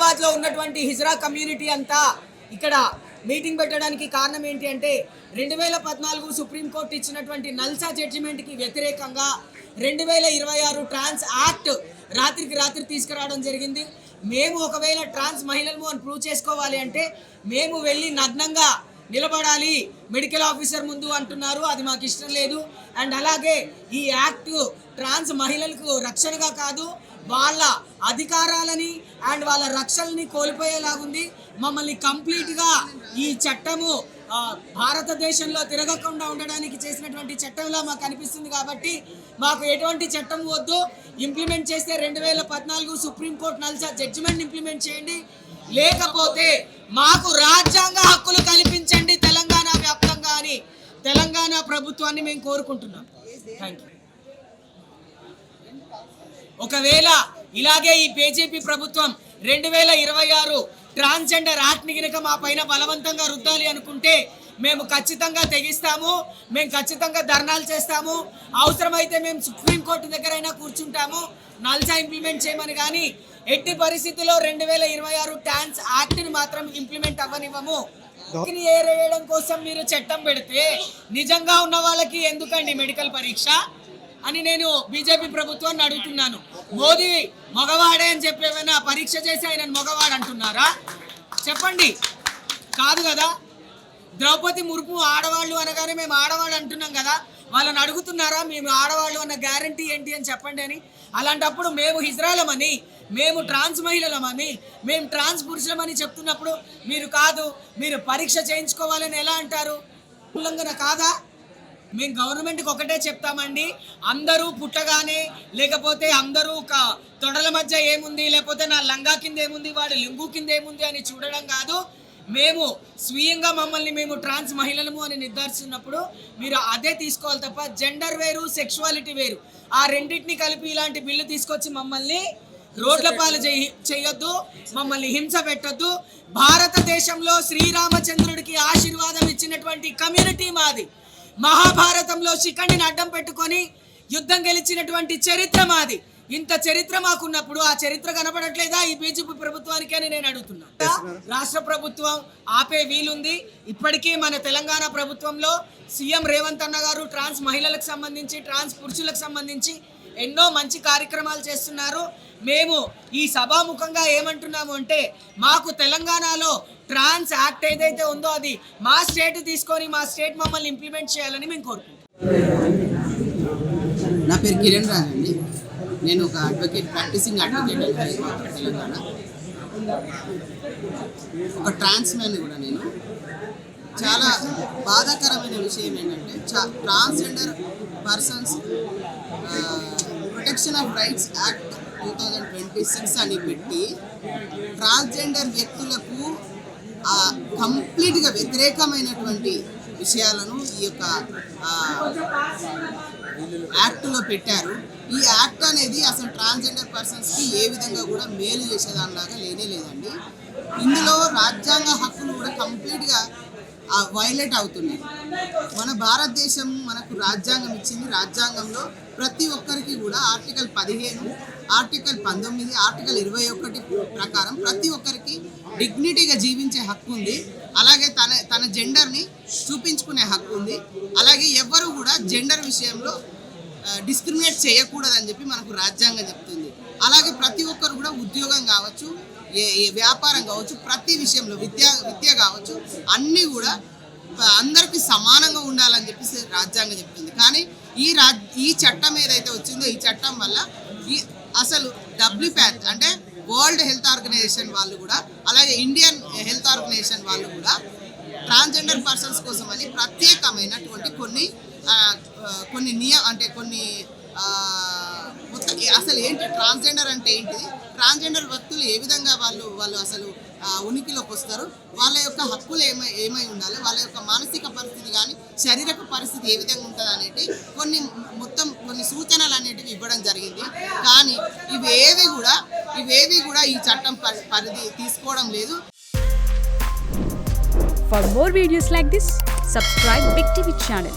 హైదరాబాద్లో ఉన్నటువంటి హిజ్రా కమ్యూనిటీ అంతా ఇక్కడ మీటింగ్ పెట్టడానికి కారణం ఏంటి అంటే 2014 సుప్రీంకోర్టు ఇచ్చినటువంటి నల్సా జడ్జిమెంట్కి వ్యతిరేకంగా 2026 ట్రాన్స్ యాక్ట్ రాత్రికి రాత్రి తీసుకురావడం జరిగింది. మేము ఒకవేళ ట్రాన్స్ మహిళలు అని ప్రూవ్ చేసుకోవాలి అంటే మేము వెళ్ళి నగ్నంగా నిలబడాలి మెడికల్ ఆఫీసర్ ముందు అంటున్నారు. అది మాకు ఇష్టం లేదు. అండ్ అలాగే ఈ యాక్ట్ ట్రాన్స్ మహిళలకు రక్షణగా కాదు, వాళ్ళ అధికారాలని అండ్ వాళ్ళ రక్షణని కోల్పోయేలాగుంది. మమ్మల్ని కంప్లీట్గా ఈ చట్టము భారతదేశంలో తిరగకుండా ఉండడానికి చేసినటువంటి చట్టంలా మాకు అనిపిస్తుంది. కాబట్టి మాకు ఎటువంటి చట్టం వద్దు, ఇంప్లిమెంట్ చేస్తే 2014 సుప్రీంకోర్టు నల్సా జడ్జిమెంట్ ఇంప్లిమెంట్ చేయండి, లేకపోతే మాకు రాజ్యాంగ హక్కులు కల్పించండి తెలంగాణ వ్యాప్తంగా అని తెలంగాణ ప్రభుత్వాన్ని మేము కోరుకుంటున్నాం. Thank you. ఒకవేళ ఇలాగే ఈ బీజేపీ ప్రభుత్వం 2026 ట్రాన్స్జెండర్ యాక్ట్ని కనుక మా పైన బలవంతంగా రుద్దాలి అనుకుంటే మేము ఖచ్చితంగా తెగిస్తాము, మేము ఖచ్చితంగా ధర్నాలు చేస్తాము. అవసరమైతే మేము సుప్రీంకోర్టు దగ్గరైనా కూర్చుంటాము నల్సా ఇంప్లిమెంట్ చేయమని. కానీ ఎట్టి పరిస్థితుల్లో 2026 ట్రాన్స్ యాక్ట్ని మాత్రం ఇంప్లిమెంట్ అవ్వనివ్వము. ఏరేయడం కోసం మీరు చట్టం పెడితే నిజంగా ఉన్న వాళ్ళకి ఎందుకండి మెడికల్ పరీక్ష అని నేను బీజేపీ ప్రభుత్వాన్ని అడుగుతున్నాను. మోదీ మగవాడే అని చెప్పి ఏమైనా పరీక్ష చేసి ఆయన మగవాడు అంటున్నారా? చెప్పండి. కాదు కదా. ద్రౌపది ముర్ము ఆడవాళ్ళు అనగానే మేము ఆడవాళ్ళు అంటున్నాం కదా, వాళ్ళని అడుగుతున్నారా మేము ఆడవాళ్ళు అన్న గ్యారంటీ ఏంటి అని చెప్పండి అని. అలాంటప్పుడు మేము హిజ్రాలమని, మేము ట్రాన్స్ మహిళలమని, మేము ట్రాన్స్ పురుషులమని చెప్తున్నప్పుడు మీరు కాదు, మీరు పరీక్ష చేయించుకోవాలని ఎలా అంటారు? ఉల్లంఘన కాదా? మేము గవర్నమెంట్కి ఒకటే చెప్తామండి, అందరూ పుట్టగానే లేకపోతే అందరూ తొడల మధ్య ఏముంది, లేకపోతే నా లంగా కింద ఏముంది, వాడి లింగు కింద ఏముంది అని చూడడం కాదు. మేము స్వీయంగా మమ్మల్ని మేము ట్రాన్స్ మహిళలము అని నిర్ధారిస్తున్నప్పుడు మీరు అదే తీసుకోవాలి తప్ప జెండర్ వేరు సెక్షువాలిటీ వేరు ఆ రెండింటిని కలిపి ఇలాంటి బిల్లు తీసుకొచ్చి మమ్మల్ని రోడ్ల పాలు చేయొద్దు, మమ్మల్ని హింస పెట్టొద్దు. భారతదేశంలో శ్రీరామచంద్రుడికి ఆశీర్వాదం ఇచ్చినటువంటి కమ్యూనిటీ మాది. మహాభారతంలో శిఖండిని అడ్డం పెట్టుకొని యుద్ధం గెలిచినటువంటి చరిత్ర మాది. ఇంత చరిత్ర మాకున్నప్పుడు ఆ చరిత్ర కనపడట్లేదా ఈ బీజేపీ ప్రభుత్వానికి అని నేను అడుగుతున్నా. రాష్ట్ర ప్రభుత్వం ఆపే వీలుంది. ఇప్పటికీ మన తెలంగాణ ప్రభుత్వంలో సీఎం రేవంత్ అన్న గారు ట్రాన్స్ మహిళలకు సంబంధించి ట్రాన్స్ పురుషులకు సంబంధించి ఎన్నో మంచి కార్యక్రమాలు చేస్తున్నారు. మేము ఈ సభాముఖంగా ఏమంటున్నాము అంటే మాకు తెలంగాణలో ట్రాన్స్ యాక్ట్ ఏదైతే ఉందో అది మా స్టేట్ తీసుకొని మా స్టేట్ మమ్మల్ని ఇంప్లిమెంట్ చేయాలని మేము కోరుకుంటున్నాం. నా పేరు కిరణ్ రాజ్ అండి. నేను ఒక అడ్వకేట్, ప్రాక్టీసింగ్ అడ్వకేట్ తెలంగాణ. ఒక ట్రాన్స్ మ్యాన్ కూడా నేను. చాలా బాధాకరమైన విషయం ఏంటంటే transgender persons protection of rights act 2026 అని పెట్టి ట్రాన్స్జెండర్ వ్యక్తులకు కంప్లీట్గా వ్యతిరేకమైనటువంటి విషయాలను ఈ యొక్క యాక్ట్లో పెట్టారు. ఈ యాక్ట్ అనేది అసలు ట్రాన్స్జెండర్ పర్సన్స్కి ఏ విధంగా కూడా మేలు చేసేదానిలాగా లేనే లేదండి. ఇందులో రాజ్యాంగ హక్కులు కూడా కంప్లీట్గా వైలేట్ అవుతున్నాయి. మన భారతదేశం మనకు రాజ్యాంగం ఇచ్చింది. రాజ్యాంగంలో ప్రతి ఒక్కరికి కూడా ఆర్టికల్ 15, ఆర్టికల్ 19, ఆర్టికల్ 21 ప్రకారం ప్రతి ఒక్కరికి డిగ్నిటీగా జీవించే హక్కు ఉంది. అలాగే తన జెండర్ని చూపించుకునే హక్కు ఉంది. అలాగే ఎవరు కూడా జెండర్ విషయంలో డిస్క్రిమినేట్ చేయకూడదని చెప్పి మనకు రాజ్యాంగం చెప్తుంది. అలాగే ప్రతి ఒక్కరు కూడా ఉద్యోగం కావచ్చు, ఏ వ్యాపారం కావచ్చు, ప్రతి విషయంలో విద్య కావచ్చు, అన్నీ కూడా అందరికీ సమానంగా ఉండాలని చెప్పేసి రాజ్యాంగం చెప్తుంది. కానీ ఈ చట్టం ఏదైతే వచ్చిందో ఈ చట్టం వల్ల అసలు WPATH అంటే వరల్డ్ హెల్త్ ఆర్గనైజేషన్ వాళ్ళు కూడా, అలాగే ఇండియన్ హెల్త్ ఆర్గనైజేషన్ వాళ్ళు కూడా ట్రాన్స్జెండర్ పర్సన్స్ కోసం అని ప్రత్యేకమైనటువంటి కొన్ని అసలు ఏంటి ట్రాన్స్జెండర్ అంటే ఏంటిది, ట్రాన్స్జెండర్ వ్యక్తులు ఏ విధంగా వాళ్ళు అసలు ఉనికిలోకి వస్తారు, వాళ్ళ యొక్క హక్కులు ఏమై ఉండాలి, వాళ్ళ యొక్క మానసిక పరిస్థితి కానీ శారీరక పరిస్థితి ఏ విధంగా ఉంటుంది అనేటి కొన్ని సూచనలు అనేటివి ఇవ్వడం జరిగింది. కానీ ఇవేవి కూడా ఈ చట్టం పరిధి తీసుకోవడం లేదు. For more videos like this, subscribe Big TV channel.